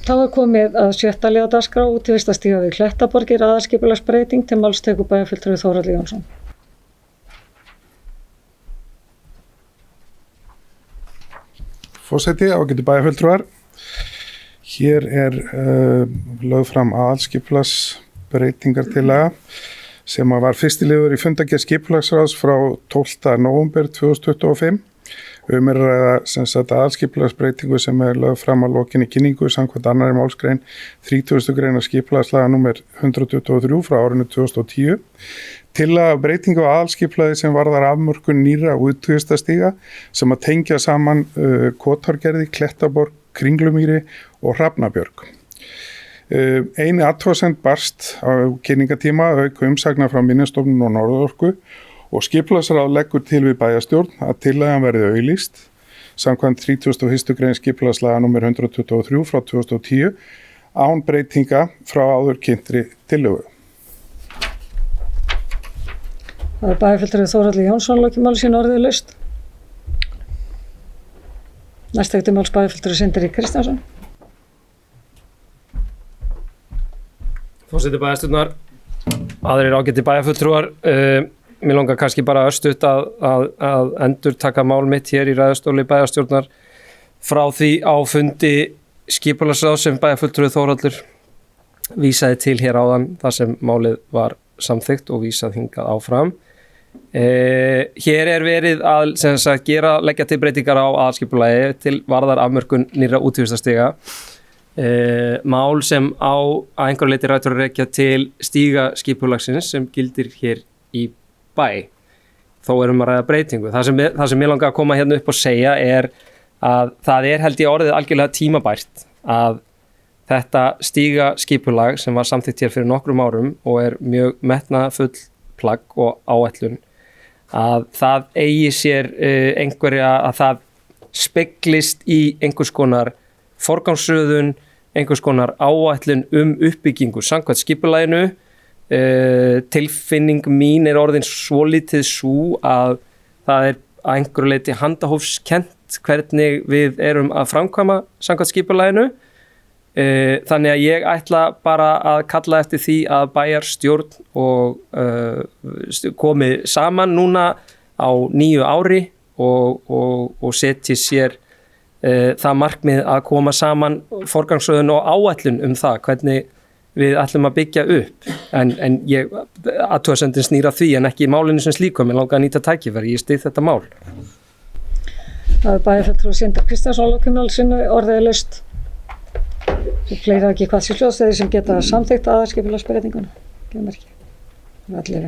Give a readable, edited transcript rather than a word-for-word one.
Þá komið að 6. liða dagskrá útivistarstíga við Klettaborgir, aðalskipulagsbreyting, til máls tekur bæjarfulltrúi Þórhallur Jónsson. Forseti, ágætu bæjarfulltrúar. Hér lögð fram aðalskipulagsbreytingartillaga sem var fyrsti liður í fundargerð skipulagsráðs frá 12. nóvember 2025. Að ræða aðalskipulagsbreytingu sem lögð fram að lokinni kynningu samkvæmt annarri málsgrein 30. grein skipulagslaga númer 123 frá árinu 2010. Tillaga breytingu á aðalskipulagi sem varðar afmörkun nýrra útvistarstíga sem að tengja saman Kotárgerði, Klettaborg, Kringlumýri og Hrafnabjörg. Einu athugasemd barst á kynningatíma auk umsagna frá Minjastofnun og Norðurorku og skipulagsráð leggur til við bæjarstjórn að tillagan verði auglýst samkvæmt 31. grein skipulagslaga númer 123 frá 2010 án breytinga frá áður kynntri tillögu. Það bæjarfulltrúi Þórhallur Jónsson lokið máli sínu orðið laust. Næst til máls bæjarfulltrúi Sindri Kristjánsson. Forseti bæjarstjórnar, aðrir ágæti bæjarfulltrúar, mér langar kannski bara örstutt að endurtaka mál mitt hér í ræðustóli bæjarstjórnar frá því á fundi skipulagsráðs sem bæjarfulltrúi Þórhallur vísaði til hér áðan þar sem málið var samþykkt og vísað hingað áfram. Hér verið að leggja til breytingar á aðalskipulagi til varðar afmörkun nýrra útvistarstíga. Mál sem á að einhverju leyti rætur að rekja til stígaskipulagsins sem gildir hér í bæ. Þó að ræða breytingu. Það sem ég langar að koma hérna upp og segja að það held ég orðið algjörlega tímabært að þetta stígaskipulag sem var samþykkt hér fyrir nokkrum árum og mjög metnaðarfull plagg og áætlun að það eigi sér að það speglist í einhvers konar forgangsröðun, einhvers konar áætlun uppbyggingu samkvæmt skipulaginu. Tilfinning mín orðin svolítið sú að það að einhverju leyti handahófskennt hvernig við erum að framkvæma samkvæmt skipulaginu. Þannig að ég ætla bara að kalla eftir því að bæjarstjórn og komi saman núna á nýju ári og setji sér það markmið að koma saman forgangsröðun og áætlun það hvernig við ætlum að byggja upp. En ég athugasemdin snýr að því en ekki í málinu sem slíkum, en langar að nýta tækifæri, ég styð þetta mál. Það bæjarfulltrúi Sindri Kristjánsson lokið máli sínu orðið laust. Fleira ekki hvað sé hljóðstæði sem geta samþykkt aðalskipulagsbreytinguna. Allir